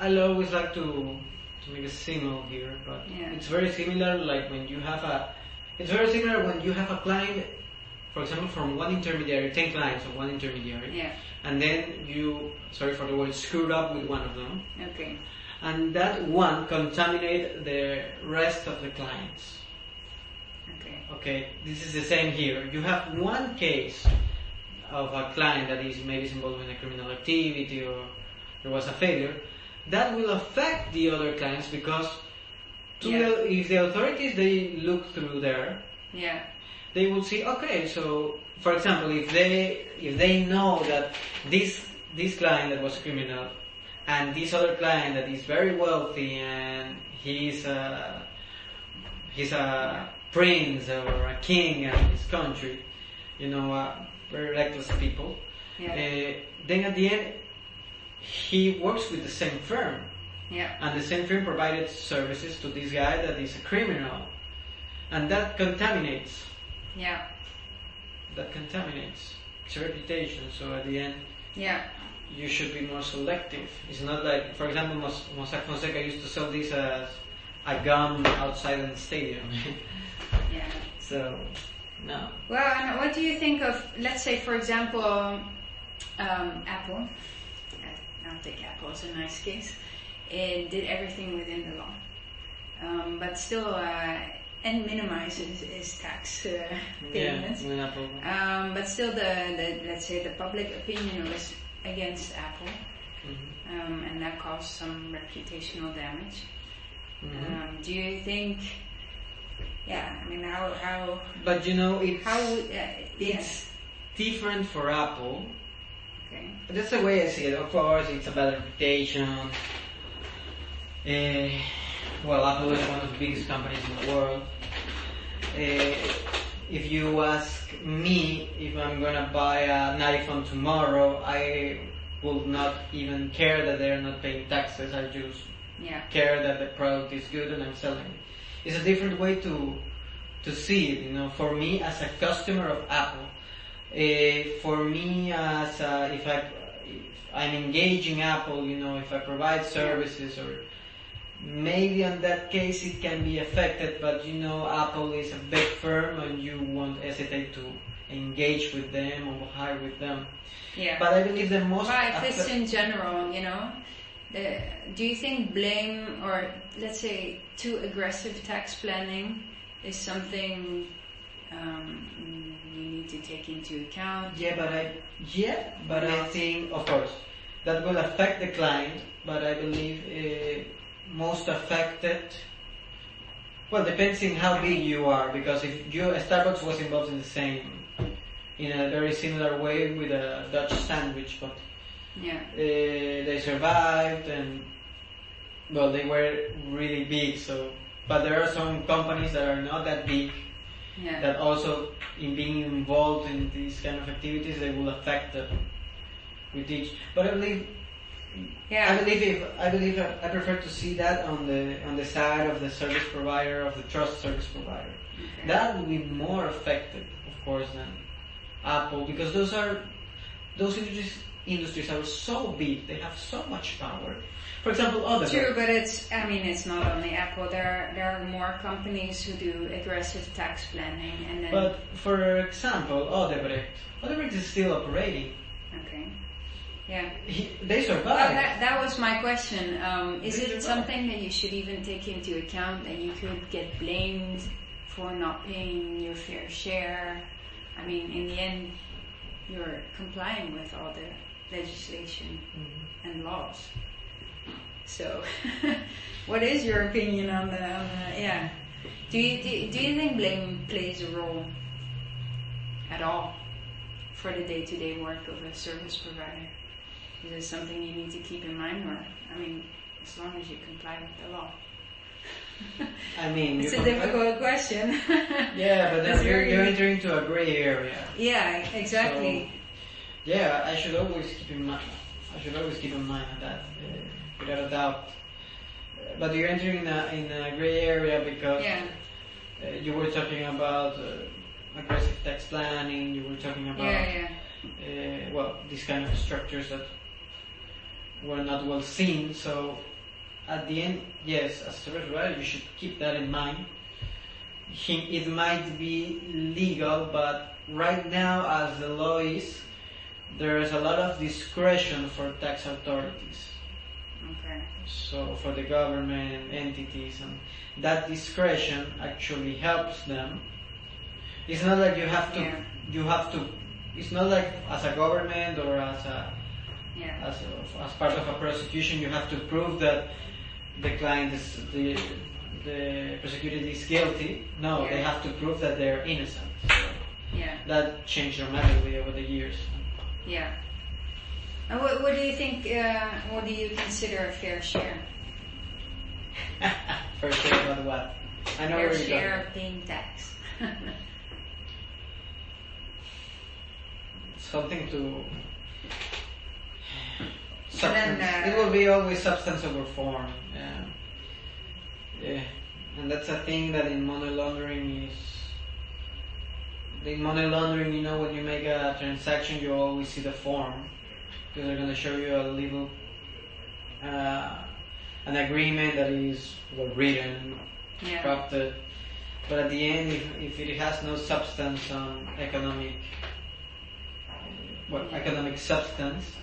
I always like to make a simile here, but it's very similar. Like when you have it's very similar when you have a client, for example, from one intermediary, 10 clients of one intermediary, and then you, sorry for the word, screwed up with one of them. Okay. And that one contaminate the rest of the clients. Okay, this is the same here. You have one case of a client that is maybe involved in a criminal activity or there was a failure. That will affect the other clients because if the authorities, they look through there, they will see, okay, so for example, if they know that this client that was criminal and this other client that is very wealthy and he's a prince or a king in his country, very reckless people, then at the end he works with the same firm, and the same firm provided services to this guy that is a criminal, and that contaminates his reputation. So at the end, you should be more selective. It's not like, for example, Mossack Fonseca used to sell this as a gum outside the stadium. So, no. Well, and what do you think of, let's say, for example, Apple? I'll take Apple as a nice case. It did everything within the law, but still, and minimizes its tax payments. But still, let's say the public opinion was against Apple, and that caused some reputational damage. Do you think? I mean, how? But it's different for Apple. Okay. That's the way I see it. Of course, it's a bad reputation. Well, Apple is one of the biggest companies in the world. If you ask me if I'm gonna buy an iPhone tomorrow, I will not even care that they're not paying taxes. I just care that the product is good and I'm selling it. It's a different way to see it. For me as a customer of Apple, for me as if I'm engaging Apple, if I provide services or maybe in that case it can be affected, but Apple is a big firm and you won't hesitate to engage with them or hire with them. But I believe the most... But if it's in general, do you think blame or let's say too aggressive tax planning is something you need to take into account? But I think, of course, that will affect the client, but I believe most affected, well, depends on how big you are, because if Starbucks was involved in a very similar way with a Dutch sandwich, but they survived and, well, they were really big, so, but there are some companies that are not that big, that also in being involved in these kind of activities, they will affect them with each, but I believe I prefer to see that on the side of the service provider, of the trust service provider. Okay. That will be more affected, of course, than Apple, because those industries are so big, they have so much power. For example, True, but it's not only Apple. There are more companies who do aggressive tax planning, and then. But for example, Odebrecht is still operating. Okay. Yeah. They survived. Well, that was my question. Is it something that you should even take into account that you could get blamed for not paying your fair share? I mean, in the end, you're complying with all the legislation and laws. So, what is your opinion on the? Do you think blame plays a role at all for the day-to-day work of a service provider? Is it something you need to keep in mind, or as long as you comply with the law? It's a difficult question. Yeah, but then you're entering into a gray area. Yeah, exactly. So, I should always keep in mind that, without a doubt. But you're entering in a gray area because you were talking about aggressive tax planning. You were talking about these kind of structures that were not well seen. So at the end, yes, as a service provider, you should keep that in mind. It might be legal, but right now, as the law is, there is a lot of discretion for tax authorities. Okay. So for the government entities, and that discretion actually helps them. It's not like you have to. It's not like as a government or as part of a prosecution, you have to prove that the client is the prosecuted is guilty. No, they have to prove that they're innocent. So that changed dramatically over the years. Yeah. And what do you think? What do you consider a fair share? Fair share about what? I know fair share of paying tax. Something to substance. It will be always substance over form. Yeah, and that's a thing that in money laundering is. In money laundering, you know, when you make a transaction, you always see the form, because they're going to show you a little an agreement that is well written, crafted. But at the end, if it has no substance on economic substance,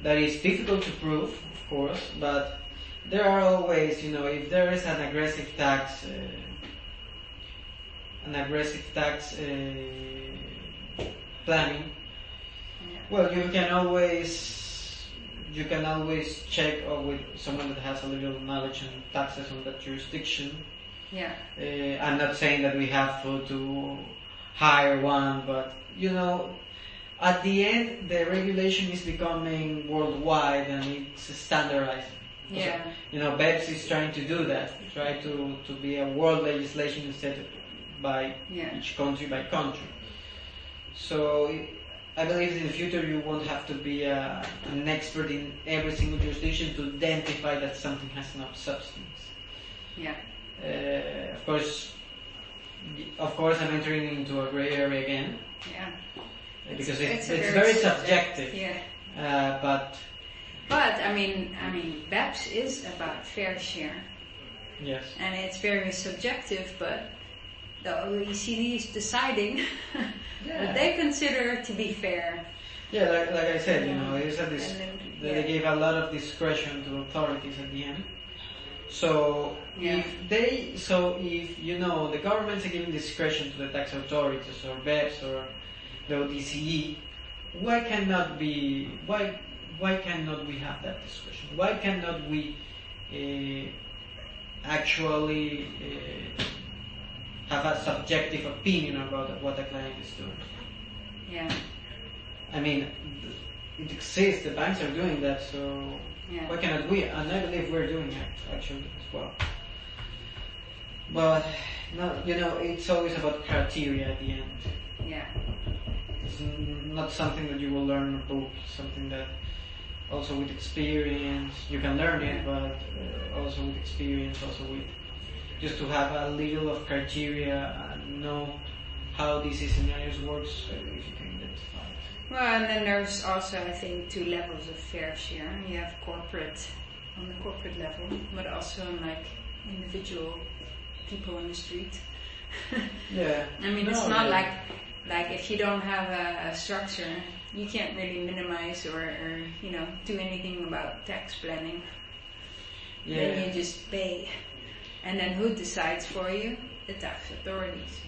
that is difficult to prove, of course, but there are always, you know, if there is an aggressive tax planning, well, you can always check with someone that has a little knowledge on taxes on that jurisdiction. I'm not saying that we have to hire one, but you know, at the end, the regulation is becoming worldwide and it's standardized. So, you know, BEPS is trying to do that, try to be a world legislation instead of by each country by country. So I believe in the future you won't have to be an expert in every single jurisdiction to identify that something has enough substance. Of course, I'm entering into a gray area again. Because it's very subjective. But I mean, BEPS is about fair share. Yes. And it's very subjective, but the OECD is deciding what they consider to be fair. Yeah, like I said, you know, they gave a lot of discretion to authorities at the end. So if you know the governments are giving discretion to the tax authorities or BEPS or the OTCE, why cannot we have that discretion? Why cannot we actually have a subjective opinion about what the client is doing? I mean, it exists. The banks are doing that, so why cannot we? And I believe we're doing it actually as well. But no, you know, it's always about criteria at the end. It's not something that you will learn in a book. Something that also with experience you can learn it, but also with experience, also with just to have a little of criteria and know how these scenarios works, if you can identify it. Well, and then there's also, I think, 2 levels of fair share. You have corporate, on the corporate level, but also like individual people on the street. I mean, it's not like if you don't have a structure, you can't really minimize or you know, do anything about tax planning. Then you just pay. And then who decides for you? The tax authorities.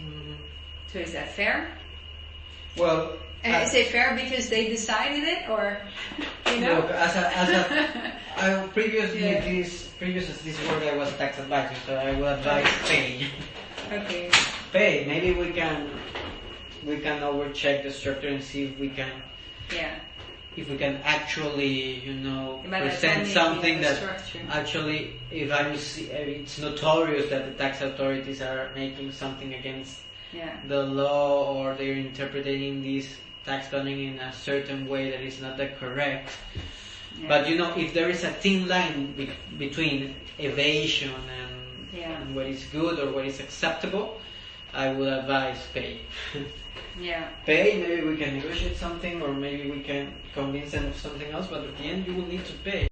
So is that fair? Well, is it fair because they decided it, or you know? Look, previous to this work, I was a tax advisor, so I would advise pay. Okay. Pay. Maybe we can overcheck the structure and see if we can. If we can actually, you know, present something that actually, it's notorious that the tax authorities are making something against the law, or they're interpreting this tax planning in a certain way that is not that correct. But you know, if there is a thin line between evasion and what is good or what is acceptable, I would advise pay. Yeah. Pay, maybe we can negotiate something, or maybe we can convince them of something else, but at the end you will need to pay.